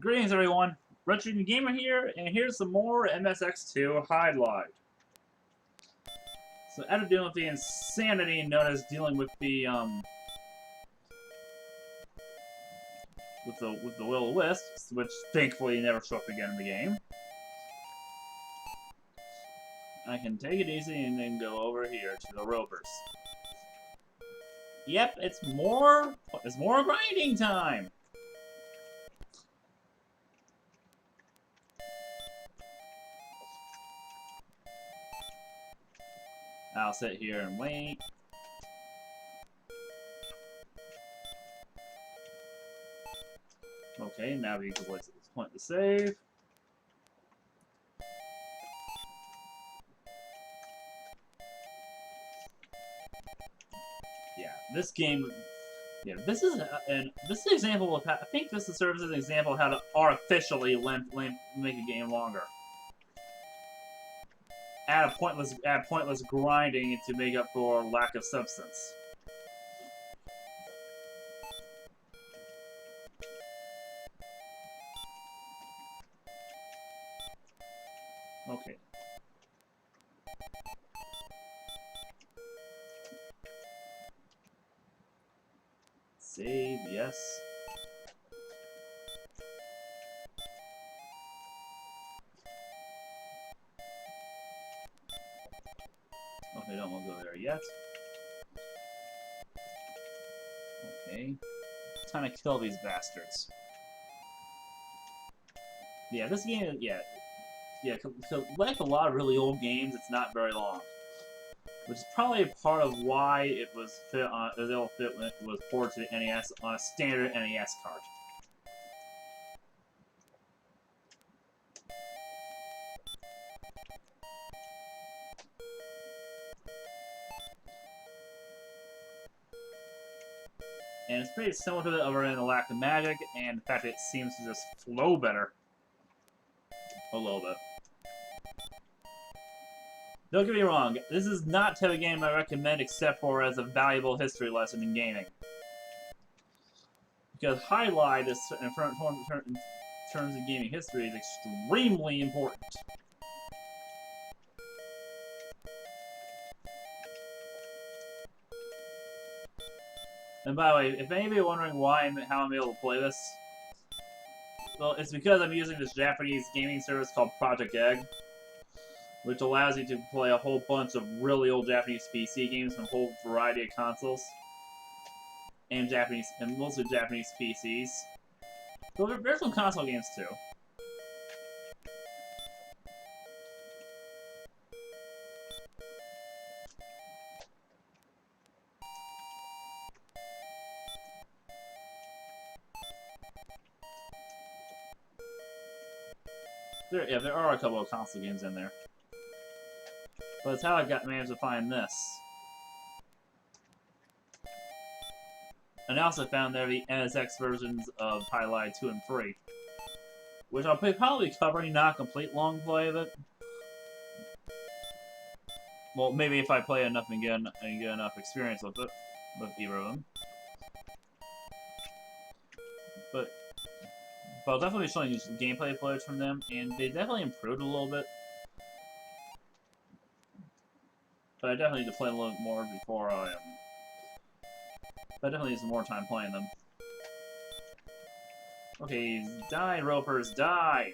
Greetings everyone, Retro Gamer here, and here's some more MSX2 Hydlide. So after dealing with the insanity known as dealing with the with the will-o-wisps, which thankfully never show up again in the game, I can take it easy and then go over here to the ropers. Yep, it's more grinding time. I'll sit here and wait. Okay, now we can go to this point to save. Yeah, this game. Yeah, this is an example of how, I think this serves as an example of how to artificially make a game longer. Add pointless grinding to make up for lack of substance. Okay. Save, yes. Okay, don't want to go there yet. Okay. Time to kill these bastards. Yeah, this game, yeah, like a lot of really old games, it's not very long. Which is probably a part of why it was able to fit when it was ported to the NES on a standard NES card. And it's pretty similar to it other than the lack of magic and the fact that it seems to just flow better. A little bit. Don't get me wrong, this is not the type of game I recommend except for as a valuable history lesson in gaming. Because Hydlide, in terms of gaming history, is extremely important. And by the way, if any of you are wondering how I'm able to play this, well, it's because I'm using this Japanese gaming service called Project Egg, which allows you to play a whole bunch of really old Japanese PC games from a whole variety of consoles, and mostly Japanese PCs. So there's some console games too. There are a couple of console games in there. But it's how I managed to find this. And I also found there the MSX versions of Hydlide 2 and 3. Which I'll probably covering, not a complete long play of it. Well, maybe if I play enough and get enough experience with it. With either of them. But I'll definitely be showing you some gameplay footage from them, and they definitely improved a little bit. But I definitely need to play a little bit more before I definitely need some more time playing them. Okay, die, ropers, die!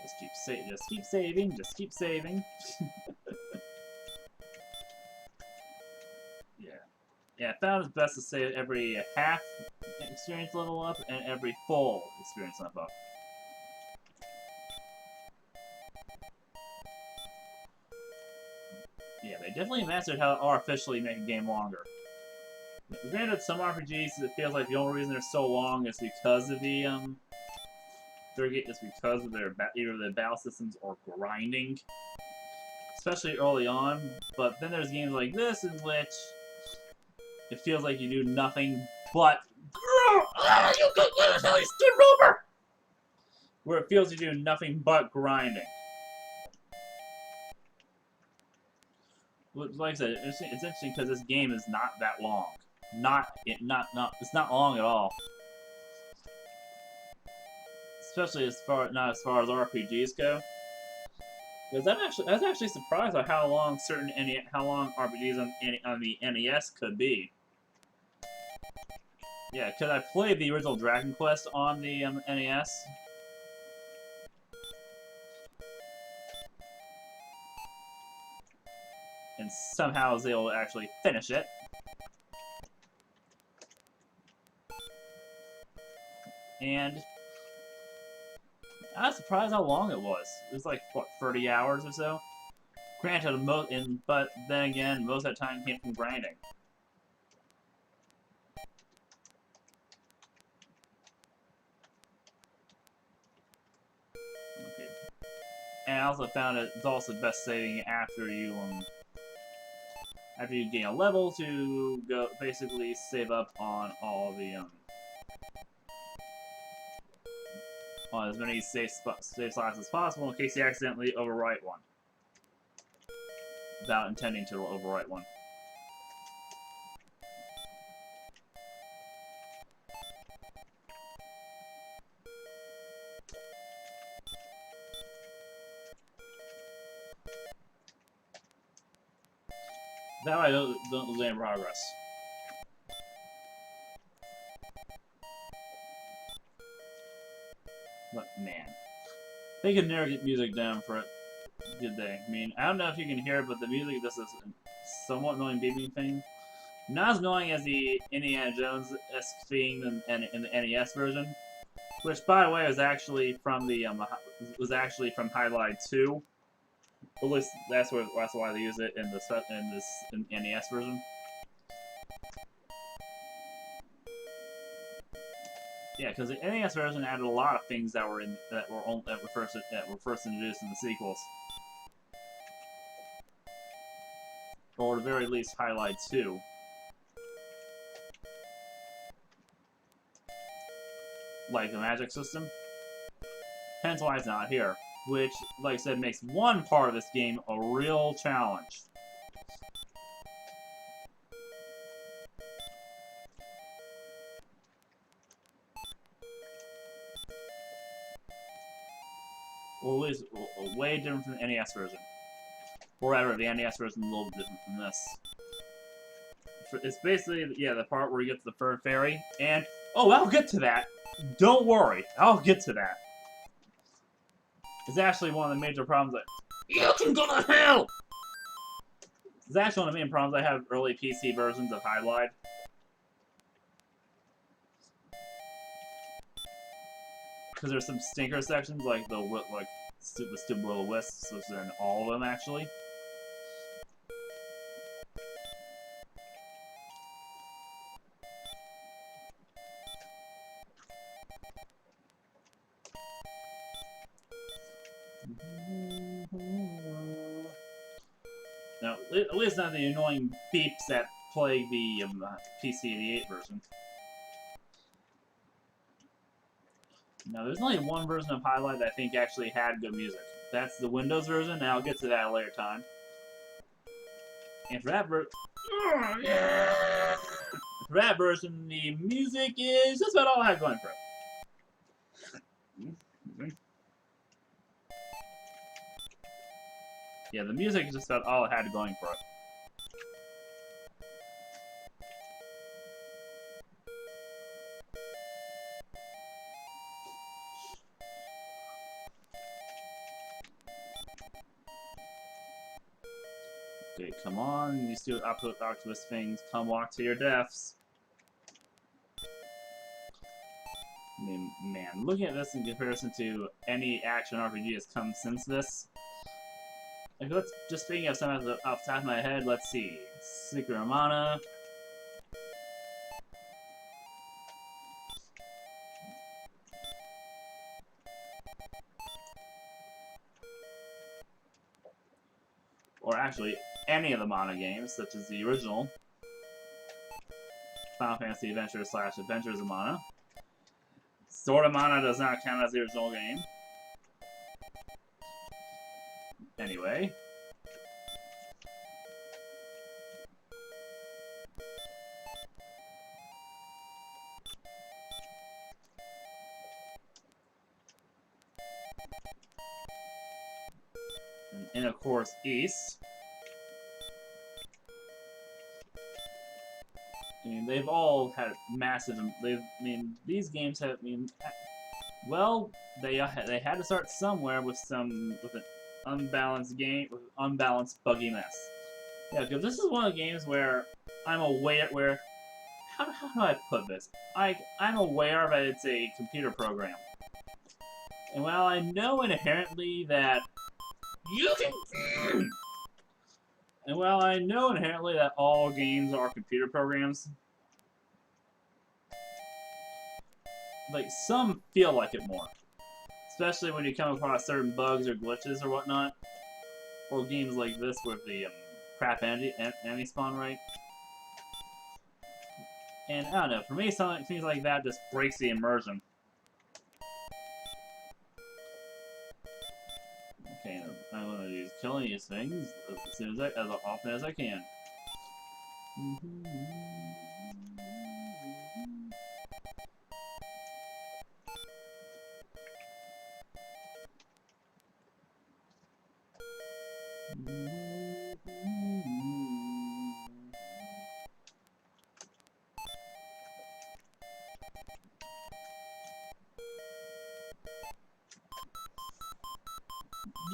Just keep saving. Yeah, I found it's best to save every half experience level up and every full experience level up. Yeah, they definitely mastered how to artificially make a game longer. Granted, some RPGs, it feels like the only reason they're so long is because of the either their battle systems or grinding, especially early on. But then there's games like this in which it feels like you do nothing but where it feels you do nothing but grinding. like I said, it's interesting because this game is not that long. It's not long at all. Especially not as far as RPGs go. Because I was actually surprised at how long RPGs on the NES could be. Yeah, because I played the original Dragon Quest on the NES. And somehow I was able to actually finish it. And I was surprised how long it was. It was like, what, 30 hours or so? Granted, but then again, most of that time came from grinding. Okay. And I also found it's also best saving after you gain a level to go basically save up on all the on as many save slots as possible in case you accidentally overwrite one without intending to overwrite one. That way I don't lose any progress. But man, they could never get music down for it, did they? I mean, I don't know if you can hear it, but the music does this somewhat annoying beeping thing. Not as annoying as the Indiana Jones-esque theme in the NES version, which, by the way, was actually from Hydlide 2. At least that's why they use it in this NES version. Yeah, because the NES version added a lot of things that were first introduced in the sequels, or at the very least, Hydlide 2. Like the magic system. Hence why it's not here. Which, like I said, makes one part of this game a real challenge. Or at least way different from the NES version. Or rather, the NES version is a little different from this. It's basically, yeah, the part where you get to the Fur Fairy, and... Oh, I'll get to that! Don't worry, I'll get to that. It's actually one of the major problems that... You can go to hell! It's actually one of the main problems I have with early PC versions of Hydlide. Because there's some stinker sections, like the stupid little wisps, which are in all of them, actually. Now, at least not the annoying beeps that plague the PC-88 version. Now, there's only one version of Hydlide that I think actually had good music. That's the Windows version, and I'll get to that at a later time. And for that version, the music is just about all I have going for it. Yeah, the music is just about all it had going for it. Okay, come on, you stupid octopus things, come walk to your deaths. I mean, man, looking at this in comparison to any action RPG that's come since this, like, let's just thinking of some off the top of my head. Let's see, Secret of Mana. Or actually, any of the Mana games, such as the original Final Fantasy Adventure / Adventures of Mana. Sword of Mana does not count as the original game. Anyway. And of course, east. I mean, they've all had massive. These games have. Well, they had to start somewhere with an unbalanced game with unbalanced buggy mess. Yeah, because this is one of the games where I'm aware where. How do I put this? I'm aware that it's a computer program, and while I know inherently that you can. And while I know inherently that all games are computer programs, like, some feel like it more. Especially when you come across certain bugs or glitches or whatnot. Or games like this with the crap enemy spawn rate. And I don't know, for me, things like that just breaks the immersion. Okay, I'm gonna use killing these things as often as I can.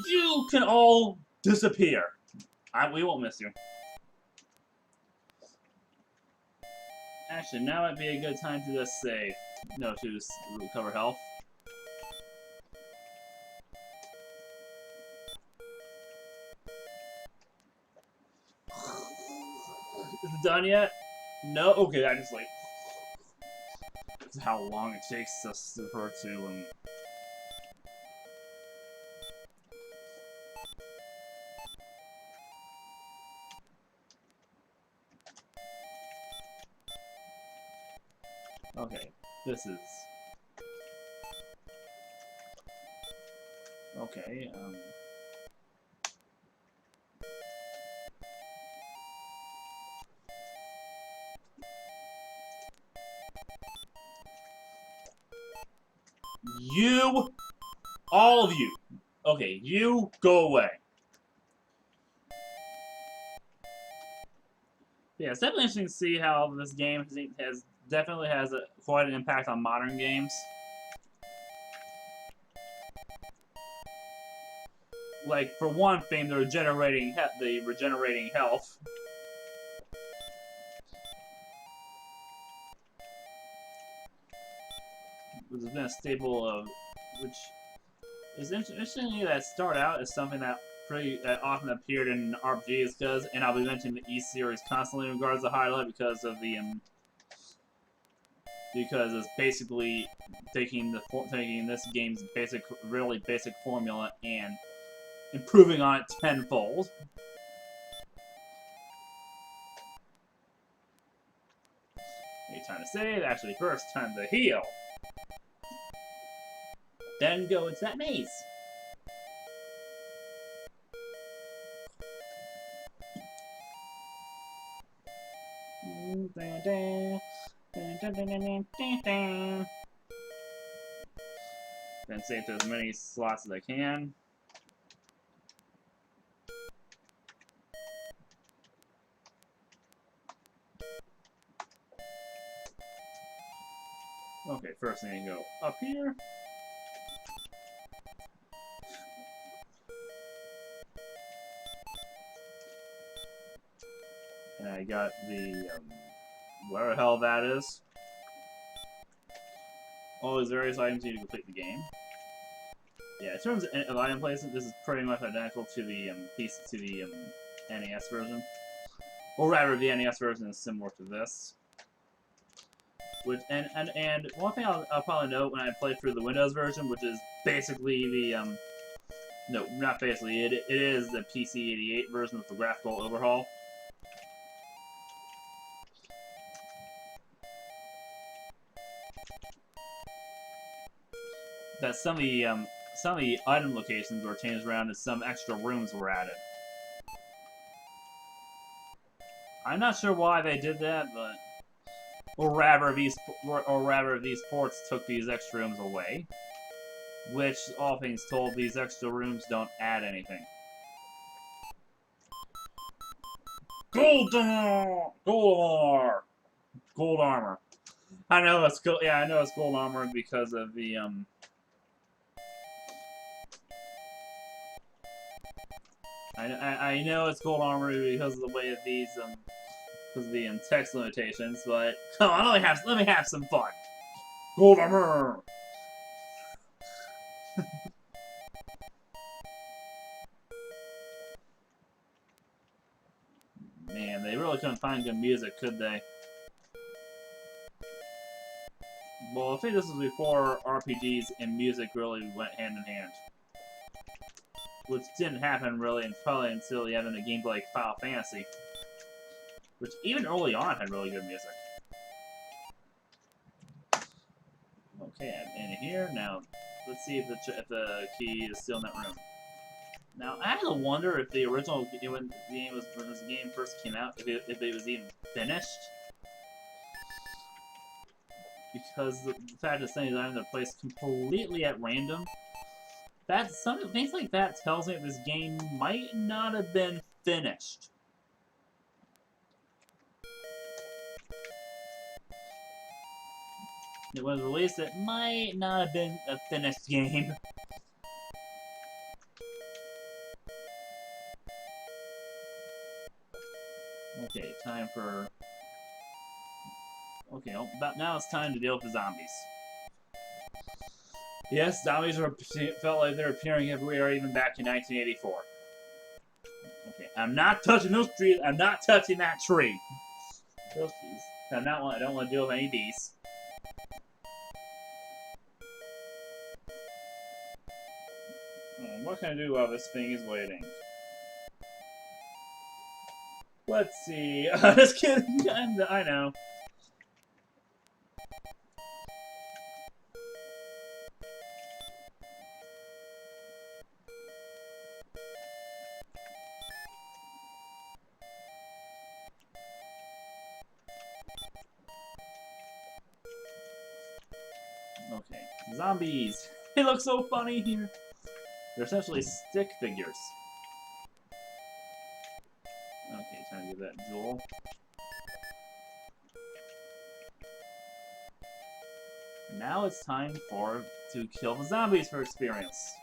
You can all disappear. We won't miss you. Actually, now might be a good time to just save. No, to just recover health. Is it done yet? No? Okay, I just like... This is how long it takes us for it to... Okay, this is... Okay, You! All of you! Okay, you go away. Yeah, it's definitely interesting to see how this game definitely has quite an impact on modern games. Like, for one thing, the regenerating health. Which has been a staple of, which is interestingly that start out as something that often appeared in RPGs and I'll be mentioning the E series constantly in regards to Hydlide because it's basically taking this game's really basic formula and improving on it tenfold. Okay, time to save. Actually, first time to heal. Then go into that maze. Then save to as many slots as I can. Okay, first thing to go up here. And I got the, where the hell that is. All these various items you need to complete the game. Yeah, in terms of item placement, this is pretty much identical to the NES version. Or rather, the NES version is similar to this. Which and one thing I'll probably note when I play through the Windows version, which is basically the no, not basically, it is the PC-88 version with the graphical overhaul. That some of the item locations were changed around and some extra rooms were added. I'm not sure why they did that, but or rather these ports took these extra rooms away. Which, all things told, these extra rooms don't add anything. Gold armor! Gold armor. I know it's gold. Yeah, I know it's gold armor because of the I know it's gold armor because of the way of these because of the text limitations. But come on, let me have some fun. Gold armor. Man, they really couldn't find good music, could they? Well, I think this was before RPGs and music really went hand in hand. Which didn't happen really probably until you have in a game like Final Fantasy. Which even early on had really good music. Okay, I'm in here. Now, let's see if the key is still in that room. Now, I had to wonder if the original, when the game first came out, if it was even finished. Because the fact that things are in their place completely at random, things like that tells me that this game might not have been finished. It was released, it might not have been a finished game. Okay, time for... Okay, well, about now it's time to deal with the zombies. Yes, zombies felt like they're appearing everywhere, even back in 1984. Okay, I'm not touching those trees. I'm not touching that tree. Those trees. I don't want to deal with any bees. What can I do while this thing is waiting? Let's see. Just kidding. I know. Okay. Zombies. They look so funny here. They're essentially stick figures. Okay, time to give that jewel. Now it's time to kill the zombies for experience.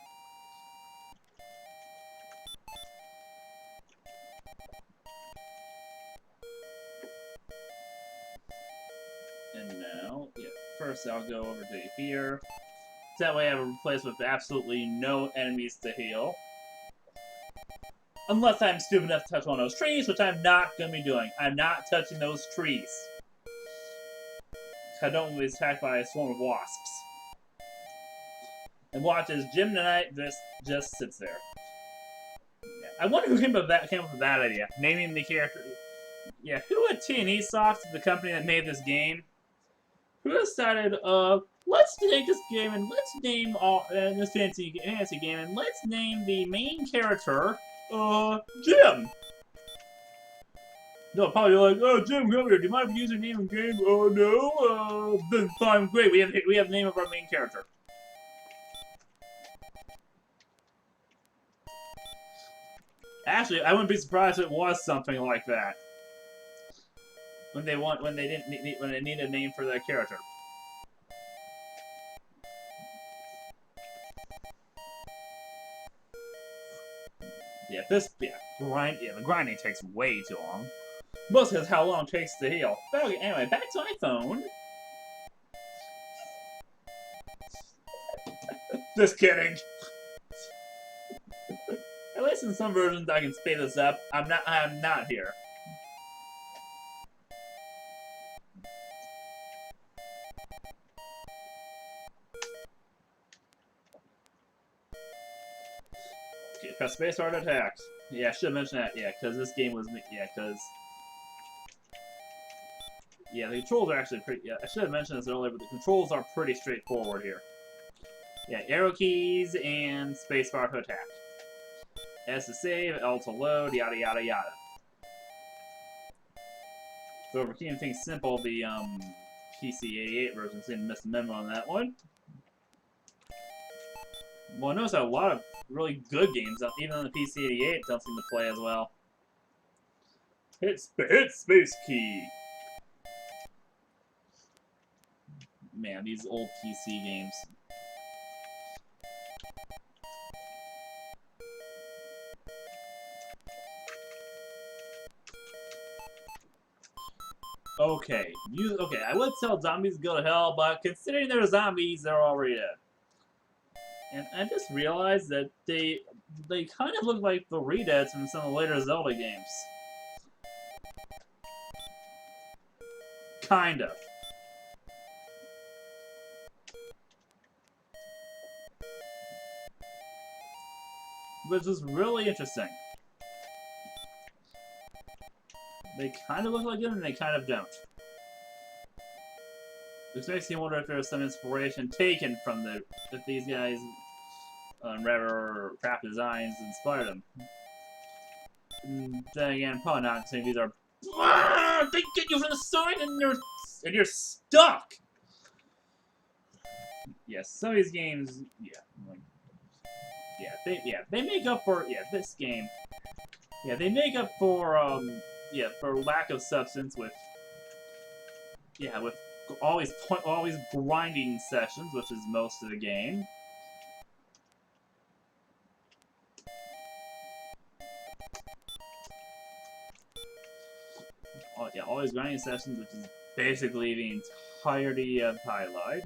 And now, yeah, first I'll go over to here. That way I have a place with absolutely no enemies to heal. Unless I'm stupid enough to touch one of those trees, which I'm not going to be doing. I'm not touching those trees. I don't want to be attacked by a swarm of wasps. And watch as Jim tonight just sits there. Yeah. I wonder who came up with that idea. Naming the character. Yeah, who at T&E Soft, the company that made this game, who decided, let's take this game and let's name this fancy game and let's name the main character, Jim. They'll probably be like, oh, Jim, come here. Do you mind if we use your name in game? Oh, no. Then fine, great. We have the name of our main character. Actually, I wouldn't be surprised if it was something like that. When they need a name for their character. Yeah, the grinding takes way too long. Most because how long it takes to heal. But okay, anyway, back to my phone. Just kidding. At least in some versions I can speed this up. I'm not here. Okay, press spacebar to attack. Yeah, I should have mentioned that. Yeah, because this game was yeah, the controls are actually pretty. Yeah, I should have mentioned this earlier, but the controls are pretty straightforward here. Yeah, arrow keys and spacebar to attack. S to save, L to load, yada yada yada. So for keeping things simple, the PC-88 version seemed to miss a memo on that one. Well, I noticed that a lot of really good games, even on the PC-88, don't seem to play as well. Hit space key! Man, these old PC games. Okay, I would tell zombies to go to hell, but considering they're zombies, they're already dead. And I just realized that they kind of look like the redeads from some of the later Zelda games. Kind of. Which is really interesting. They kind of look like them, and they kind of don't. Which makes me wonder if there's some inspiration taken from if these guys, rather crap designs, inspired them. And then again, probably not, saying these are. They get you from the side, and you're stuck. Yes, some of these games, they make up for this game. Yeah, they make up for for lack of substance with always grinding sessions, which is most of the game. Oh yeah, always grinding sessions, which is basically the entirety of Hydlide.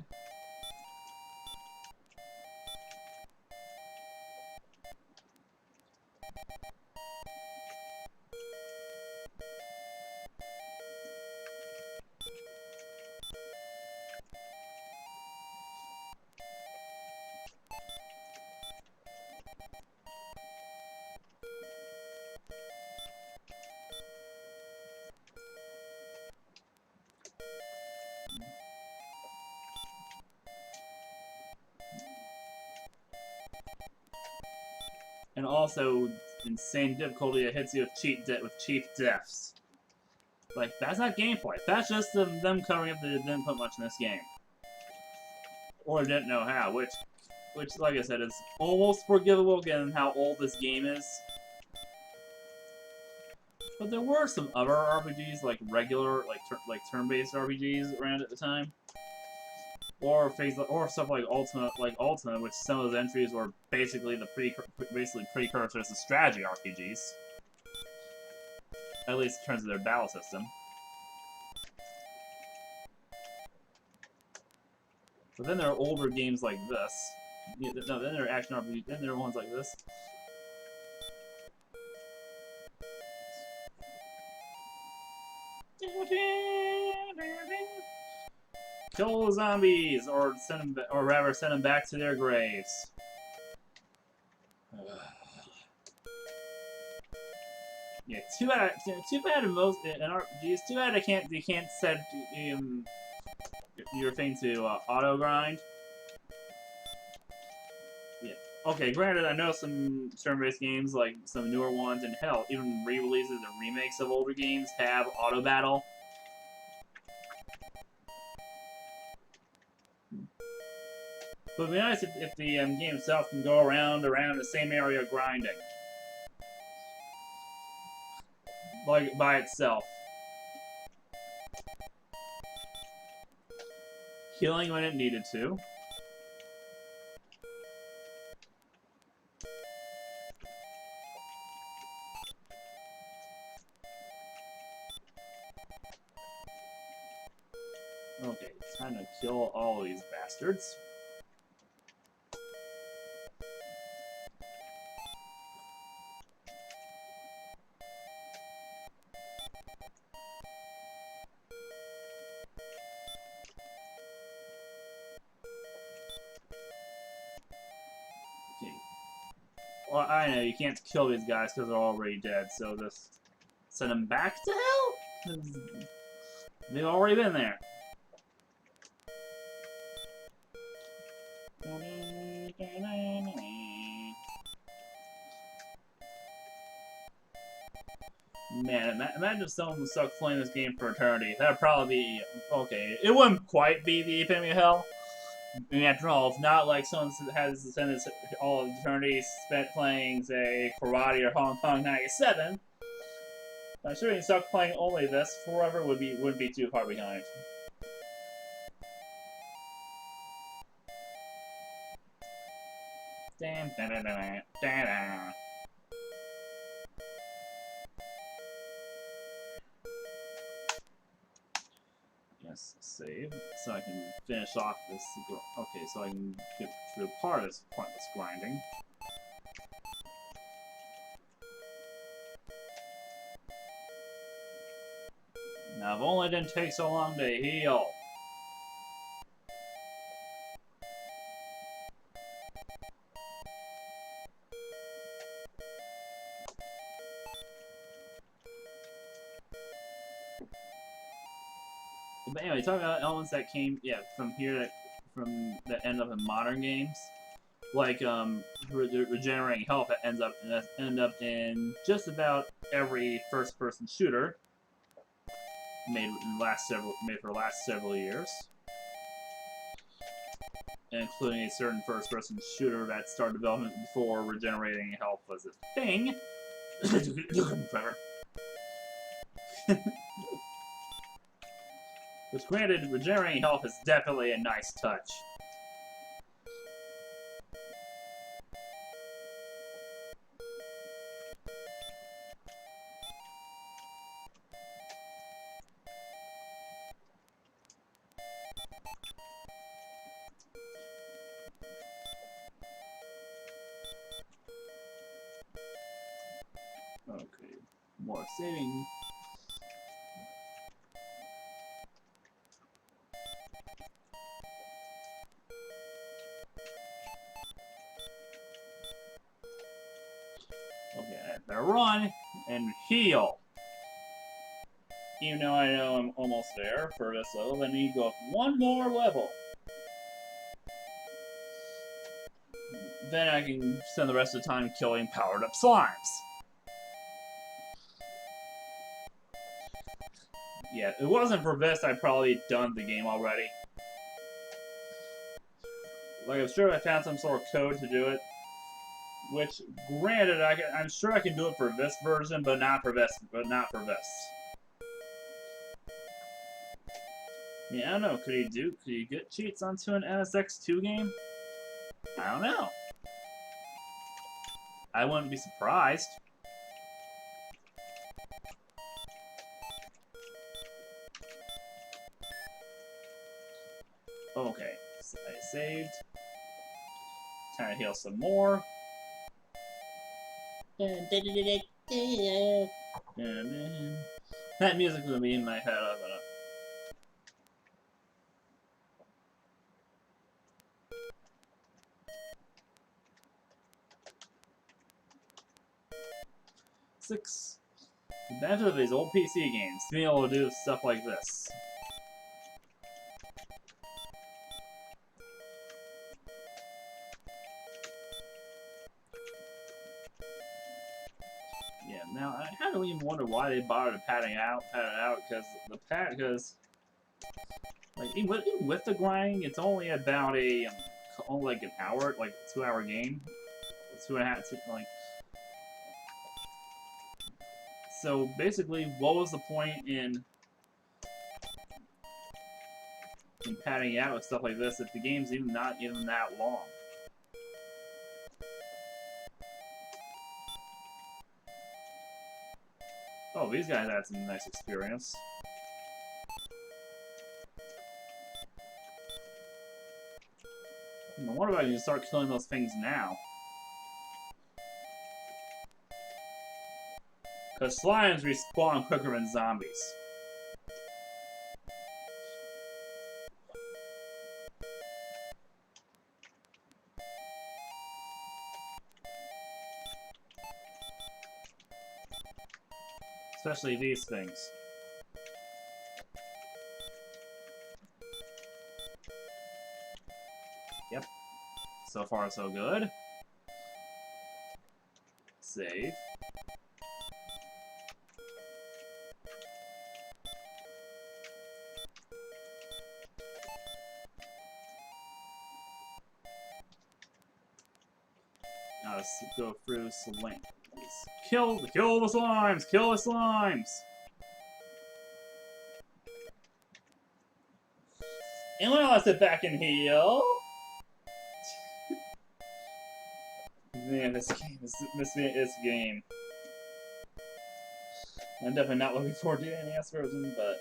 And also, insane difficulty that hits you with cheap deaths. Like, that's not gameplay. That's just them covering up that they didn't put much in this game. Or didn't know how, which, like I said, is almost forgivable given how old this game is. But there were some other RPGs, like regular, like turn-based RPGs around at the time. Or stuff like Ultima, which some of those entries were basically precursors to strategy RPGs. At least in terms of their battle system. But then there are older games like this. Yeah, no, then there are action RPGs. Then there are ones like this. Kill the zombies, or rather send them back to their graves. Yeah, too bad in most in RPGs. Too bad you can't set your thing to auto grind. Yeah. Okay, granted, I know some turn-based games, like some newer ones, and hell, even re-releases and remakes of older games have auto battle. But it'd be nice if the game itself can go around the same area grinding. Like, by itself. Healing when it needed to. Okay, time to kill all these bastards. Well, I know, you can't kill these guys because they're already dead, so just send them back to hell? Because they've already been there. Man, imagine if someone was stuck playing this game for eternity. That'd probably be... okay, it wouldn't quite be the epitome of hell, I mean, after all, it's not like someone has spent all of eternity spent playing, say, karate or Hong Kong 97. I'm sure you start playing only this forever wouldn't be too far behind. Damn, da da da da da. Yes, save, so I can finish off this. Okay, so I can get through part of this pointless grinding. Now, if only it didn't take so long to heal. But anyway, talking about elements that came, from here, that end up in modern games, like regenerating health that end up in just about every first-person shooter made for the last several years, including a certain first-person shooter that started development before regenerating health was a thing. Which, granted, regenerating health is definitely a nice touch. Okay, more saving. Okay, I better run and heal. Even though I know I'm almost there for this level, I need to go up one more level. Then I can spend the rest of the time killing powered up slimes. Yeah, if it wasn't for this, I'd probably done the game already. Like, I'm sure I found some sort of code to do it. Which, granted, I'm sure I can do it for this version, but not for this. Yeah, I don't know. Could he get cheats onto an MSX2 game? I don't know. I wouldn't be surprised. Okay, so I saved. Time to heal some more. That music will be in my head. Six. The benefit of these old PC games, being able to do stuff like this. Yeah, now I had to even wonder why they bothered to pad it out, because like even with the grinding, it's only about only like an hour, like a 2-hour game, 2.5, like. So basically, what was the point in padding out with stuff like this if the game's not even that long? Oh, these guys had some nice experience. I wonder if I can start killing those things now. Because slimes respawn quicker than zombies. Especially these things. Yep. So far, so good. Save. let's go through slime. Kill the slimes! Kill the slimes! And when I sit back and heal. Man, this game. I'm definitely not looking forward to the NES version, but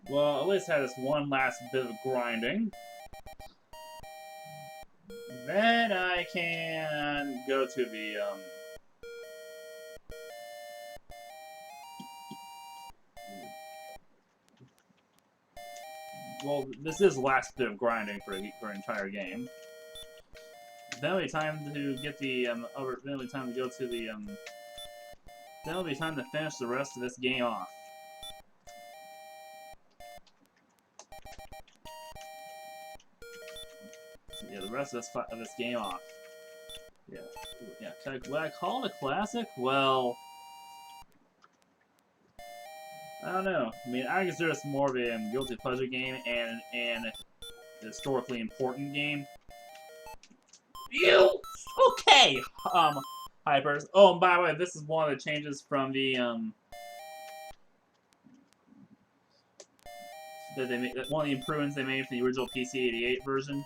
well, at least I had this one last bit of grinding. Then I can go to the well, this is the last bit of grinding for an entire game. Then it'll be time to get the then it'll be time to go to the then it'll be time to finish the rest of this game off. So, yeah, the rest of this game off. Yeah, yeah. Would I call it a classic? Well, I don't know. I mean, I consider this more of a guilty pleasure game and a historically important game. You okay? Hypers. Oh, and by the way, this is one of the changes from the that they made. One of the improvements they made for the original PC-88 version.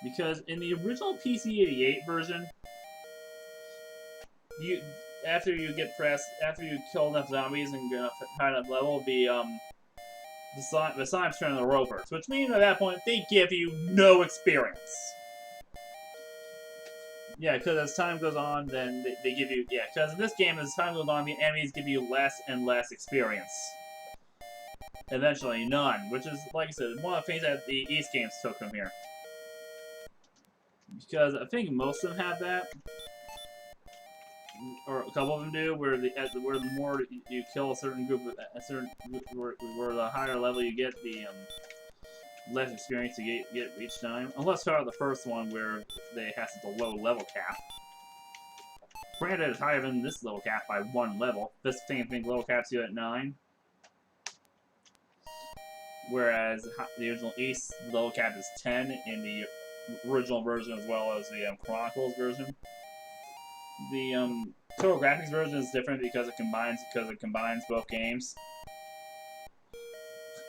Because in the original PC-88 version, after you kill enough zombies and get enough high enough level, the slimes turn into rovers, which means at that point they give you no experience. Yeah, because as time goes on, then they give you because in this game, as time goes on, the enemies give you less and less experience. Eventually, none, which is like I said, one of the things that the East games took from here. Because I think most of them have that. Or a couple of them do, where the more you kill a certain group, where the higher level you get, the less experience you get each time. Unless you are the first one where they have the low level cap. Granted, it's higher than this level cap by 1 level. This thing, I think, level caps you at 9. Whereas the original East level cap is 10 in the original version as well as the Chronicles version. The Total Graphics version is different because it combines both games.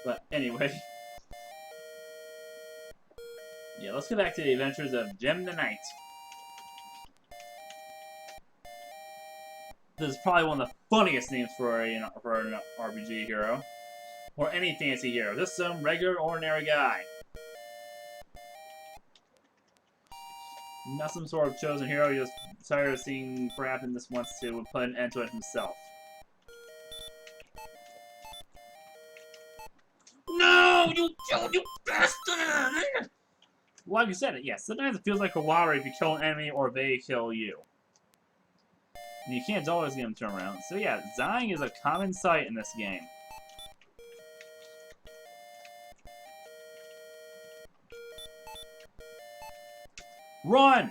But anyway, yeah, let's get back to the adventures of Jem the Knight. This is probably one of the funniest names for an RPG hero, or any fantasy hero. Just some regular, ordinary guy. Not some sort of chosen hero, just tired of seeing crap and just wants to put an end to it himself. No! You bastard! Like I said, yes, sometimes it feels like a lottery if you kill an enemy or they kill you. And you can't always get them to turn around. So yeah, dying is a common sight in this game. Run!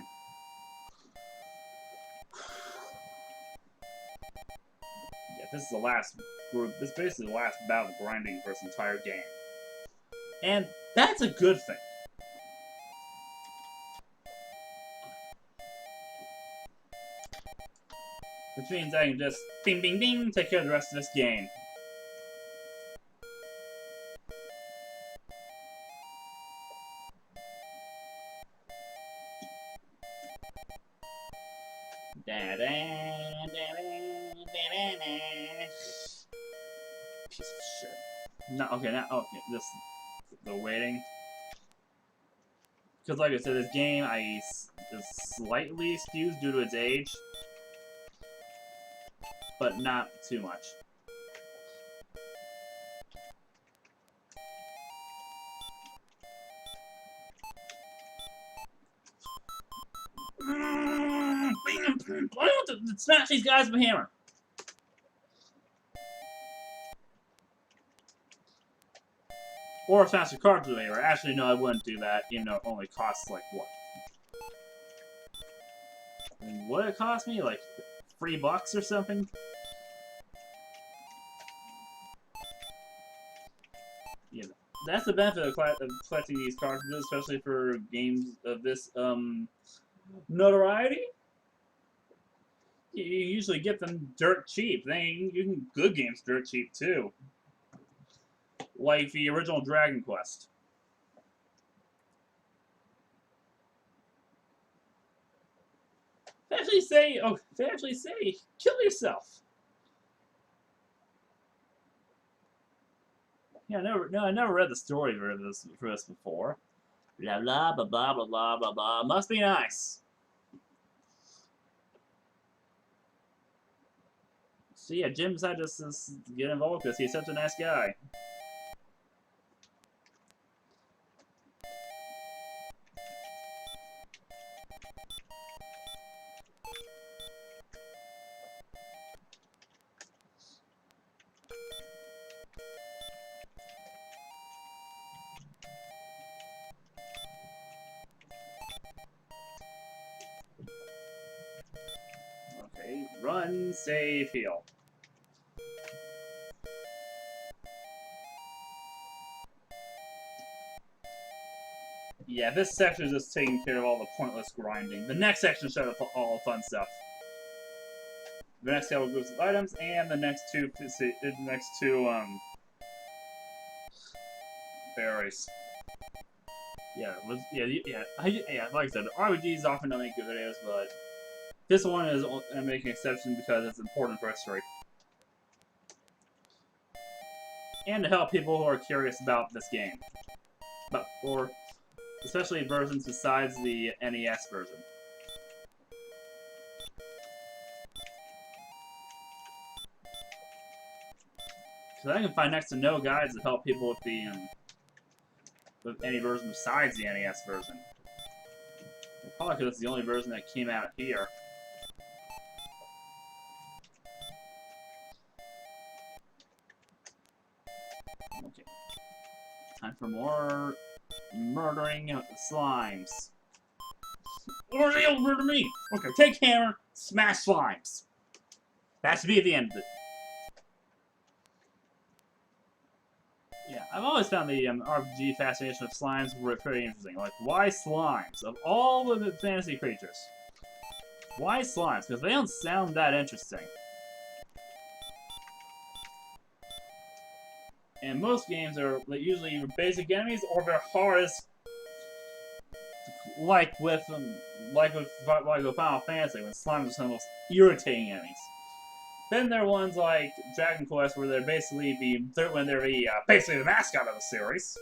Yeah, this is the last group. This is basically the last bout of grinding for this entire game. And that's a good thing. Which means I can just bing bing bing take care of the rest of this game. Piece of shit. No, okay, okay, just the waiting. Because like I said, this game is slightly skewed due to its age. But not too much. I want to smash these guys with a hammer. Or smash the cards with a hammer. Actually, no, I wouldn't do that. You know, it only costs like what? What did it cost me? Like $3 or something? Yeah. that's the benefit of collecting these cartridges, especially for games of this notoriety. You usually get them dirt cheap. You can good games dirt cheap too, like the original Dragon Quest. They actually say, kill yourself. Yeah, I never read the story for this before. Blah blah blah blah blah blah blah blah. Must be nice. So yeah, Jim decided to get involved because he's such a nice guy. Okay, run, save, heal. Yeah, this section is just taking care of all the pointless grinding. The next section shows all the fun stuff. The next couple groups of items, and the next two berries. Yeah, like I said, RPGs often don't make good videos, but this one is making an exception because it's important for history. And to help people who are curious about this game. Or especially versions besides the NES version. Because I can find next to no guides that help people with the with any version besides the NES version. Probably because it's the only version that came out here. Okay. Time for more murdering slimes. Or they'll murder me! Okay, take hammer, smash slimes. That should be at the end of it. Yeah, I've always found the RPG fascination of slimes pretty interesting. Like, why slimes? Of all the fantasy creatures. Why slimes? Because they don't sound that interesting. And most games are usually either basic enemies or their hardest, like with Final Fantasy, when slimes are some of the most irritating enemies. Then there are ones like Dragon Quest, where they're basically basically the mascot of the series,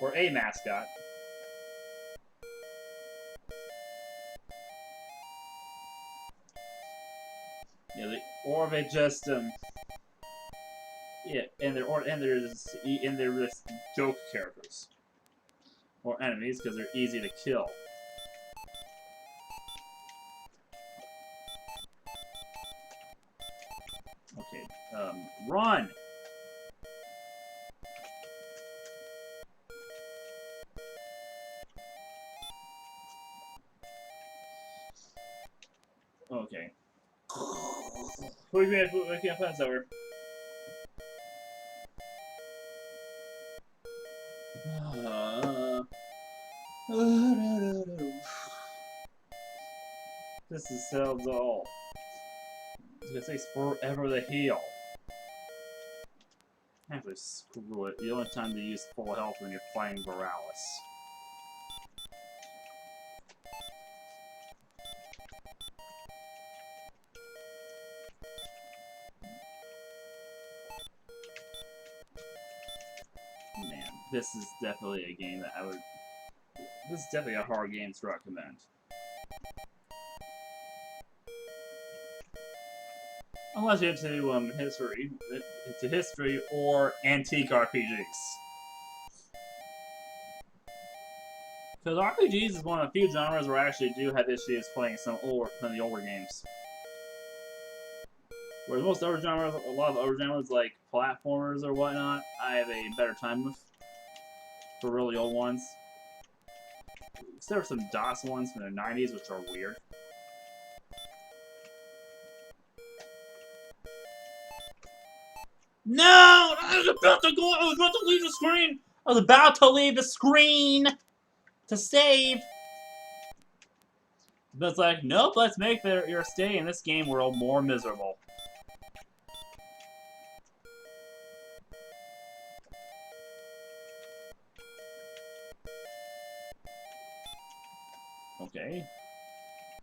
or a mascot. Yeah, or they just yeah, and they're just joke characters or enemies because they're easy to kill. Okay, run! Okay. We can't find over. This is so dull. I was gonna say forever to heal. Actually, screw it. The only time to use full health when you're fighting Borealis. Man, this is definitely a game that I would... This is definitely a hard game to recommend. Unless you're into history or antique RPGs. Because RPGs is one of the few genres where I actually do have issues playing some of the older games. Whereas most other genres, a lot of other genres like platformers or whatnot, I have a better time with. For really old ones. Except for some DOS ones from the 90s, which are weird. No! I was about to go. I was about to leave the screen. I was about to leave the screen to save. But it's like, nope. Let's make your stay in this game world more miserable. Okay.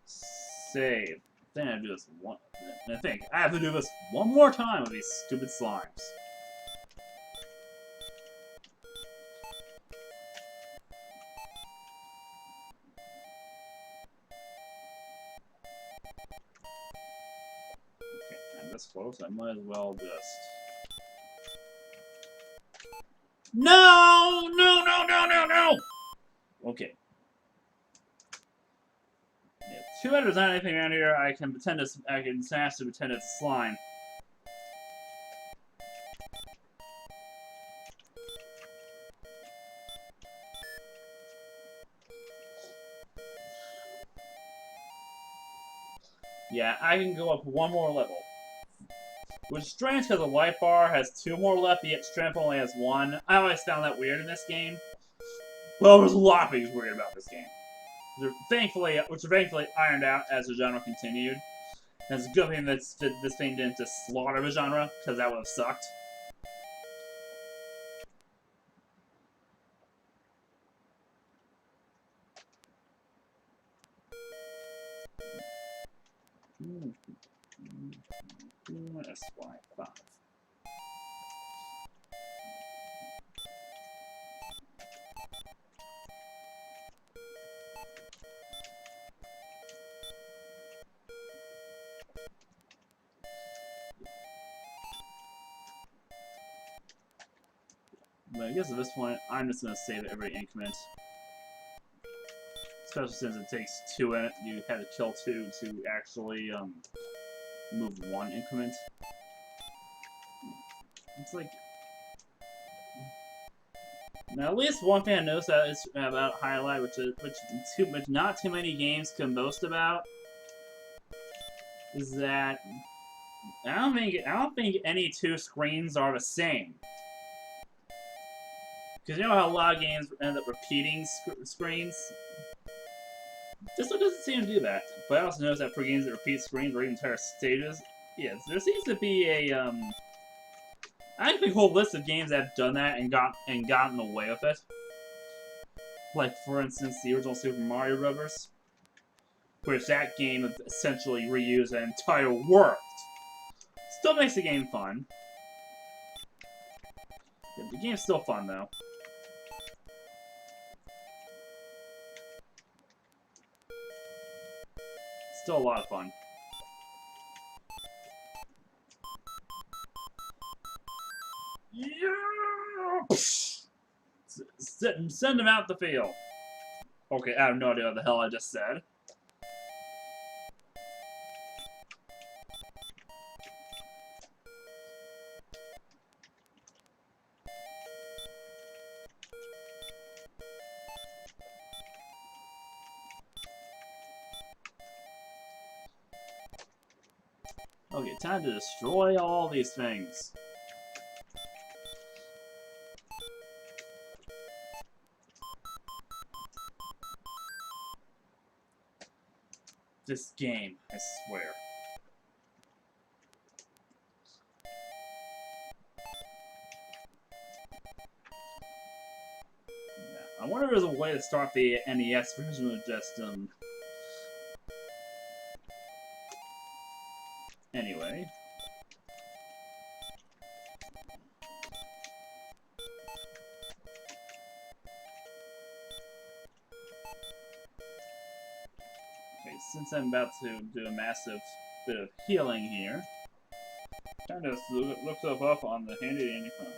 Save. Then I have to do this one. I think I have to do this one more time with these stupid slimes. Okay, I'm this close. I might as well just. No! No! No! No! No! No! Okay. Yeah, too bad there's not anything around here. I can pretend it's. I can smash to pretend it's a slime. Yeah, I can go up one more level. Which is strange because the light bar has 2 more left, yet strength only has 1. I always found that weird in this game. Well, there's a lot of things weird about this game. Which are thankfully ironed out as the genre continued. And it's a good thing that this thing didn't just slaughter the genre, because that would have sucked. SY5. But I guess at this point, I'm just going to save every increment. Especially since it takes 2 in it, you had to kill 2 to actually move 1 increment. It's like... Now, at least one thing I noticed about Hydlide, which not too many games can boast about, is that I don't think any 2 screens are the same. Because you know how a lot of games end up repeating screens? This one doesn't seem to do that. But I also noticed that for games that repeat screens or even entire stages, yeah, there seems to be a I think a whole list of games that have done that and gotten away with it. Like, for instance, the original Super Mario Bros., which that game essentially reused an entire world. Still makes the game fun. Yeah, the game's still fun, though. Still a lot of fun. Yeah! Send him out the field. Okay, I have no idea what the hell I just said. Okay, time to destroy all these things. This game, I swear. Yeah, I wonder if there's a way to start the NES version with just, Anyway. Okay, since I'm about to do a massive bit of healing here, time to look stuff up on the handy phone.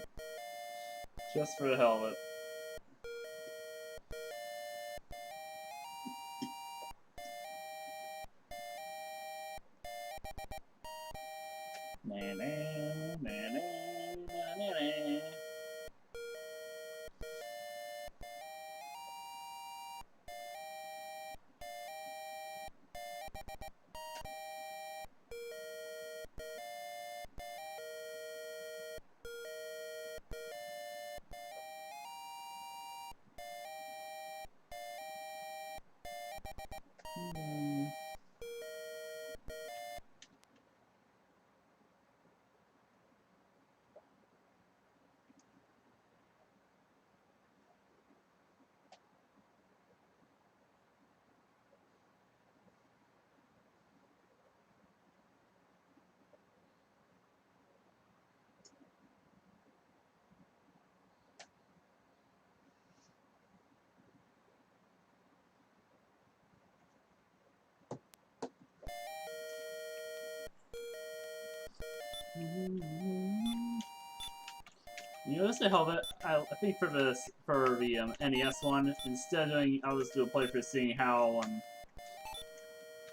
Just for the hell of it. You know, this to help it. I think for the NES one, instead of doing, I'll just do a playthrough, seeing how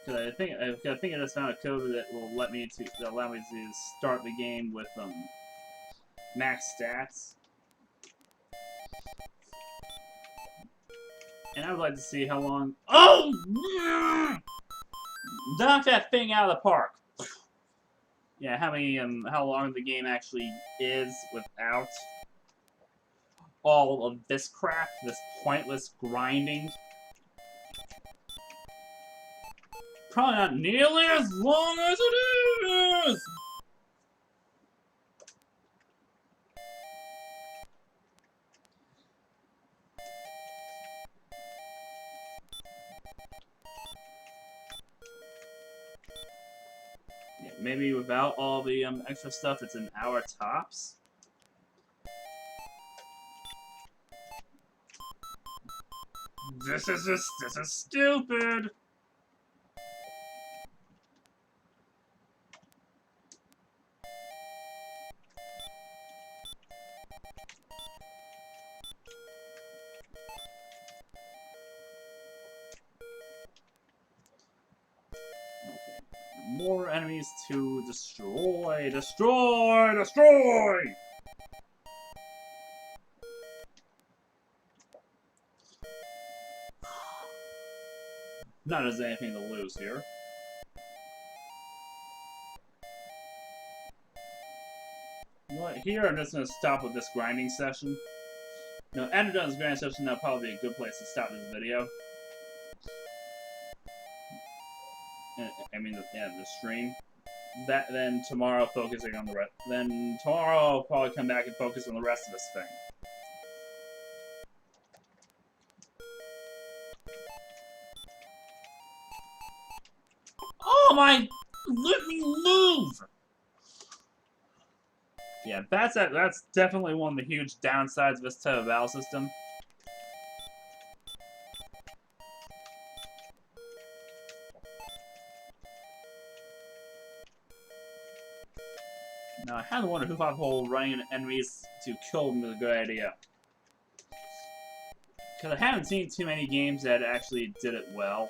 Cause I think I just found a code that will allow me to start the game with max stats, and I would like to see how long. Oh, knock that thing out of the park. Yeah, how long the game actually is without all of this crap, this pointless grinding. Probably not nearly as long as it is! Yeah, maybe without all the extra stuff, it's an hour tops. This is stupid! More enemies to destroy! Destroy! Destroy! Not as anything to lose here. You know what? Here, I'm just going to stop with this grinding session. You know, after done this grinding session, that'll probably be a good place to stop this video. I mean, yeah, the stream. Then tomorrow, focusing on the rest. Then tomorrow, I'll probably come back and focus on the rest of this thing. Oh my! Let me move! Yeah, that's definitely one of the huge downsides of this type of battle system. Now, I had to wonder who thought the whole running enemies to kill them was a good idea. Because I haven't seen too many games that actually did it well.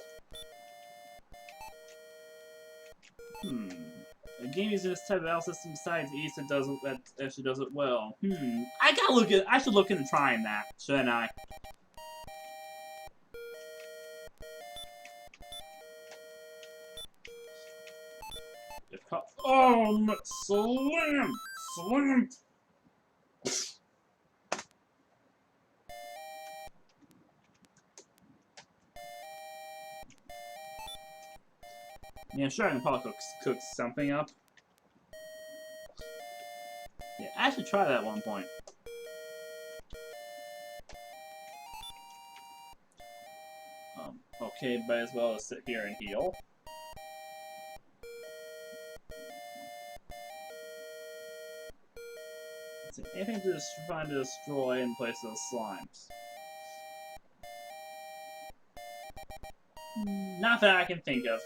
A game using this type of battle system besides East that actually does it well. I should look into trying that, shouldn't I? Slam! Slam! Yeah, sure, I can probably cook something up. Yeah, I should try that at one point. Okay, might as well sit here and heal. Anything to find to destroy in place of those slimes. Not that I can think of.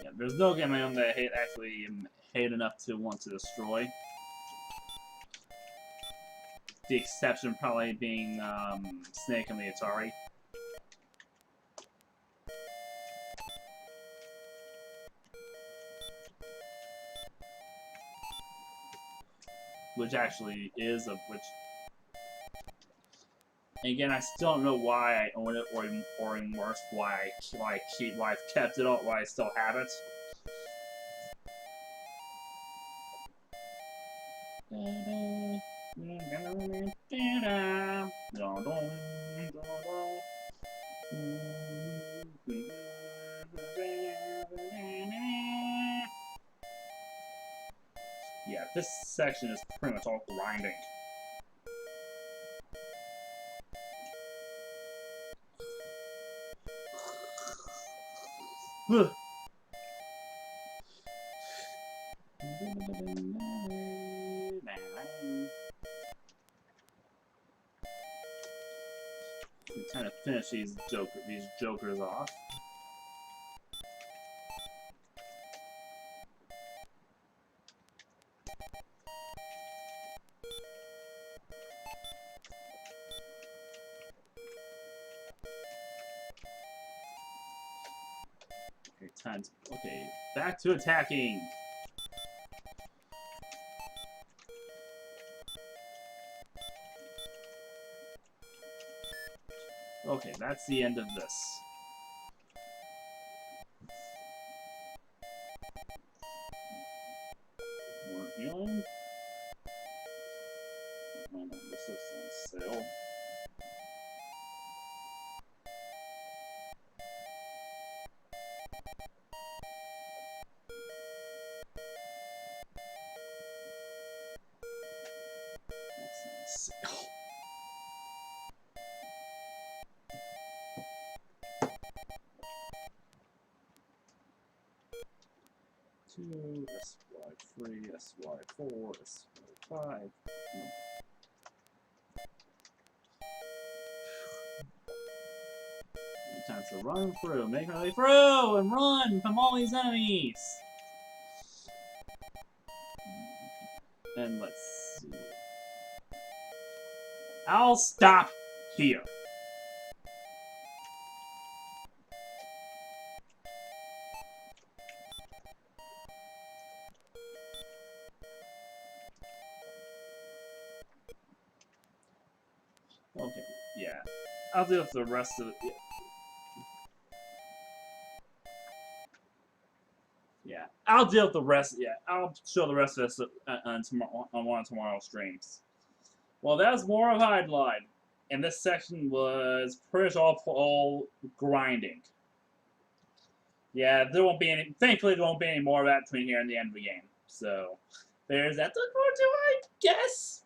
Yeah, there's no game I own that I actually hate enough to want to destroy. The exception probably being Snake on the Atari. Which actually is which. Again, I still don't know why I own it, or even worse, why I've kept it, why I still have it. Yeah, this section is pretty much all grinding. We kind of finish these jokers off. Okay, time to, okay, back to attacking. Okay, that's the end of this. More healing. Oh no, this is on sale. That's on sale. Two, SY3, SY4, SY5. Time to run through, make our way through, and run from all these enemies. And let's see. I'll stop here. Okay, yeah. I'll deal with the rest of it. Yeah, I'll deal with the rest. Yeah, I'll show the rest of this on one of tomorrow's streams. Well, that was more of Hydlide, and this section was pretty much all grinding. Yeah, there won't be any. Thankfully, there won't be any more of that between here and the end of the game. So, there's that to look forward to, I guess.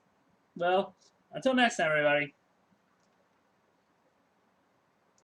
Well, until next time, everybody.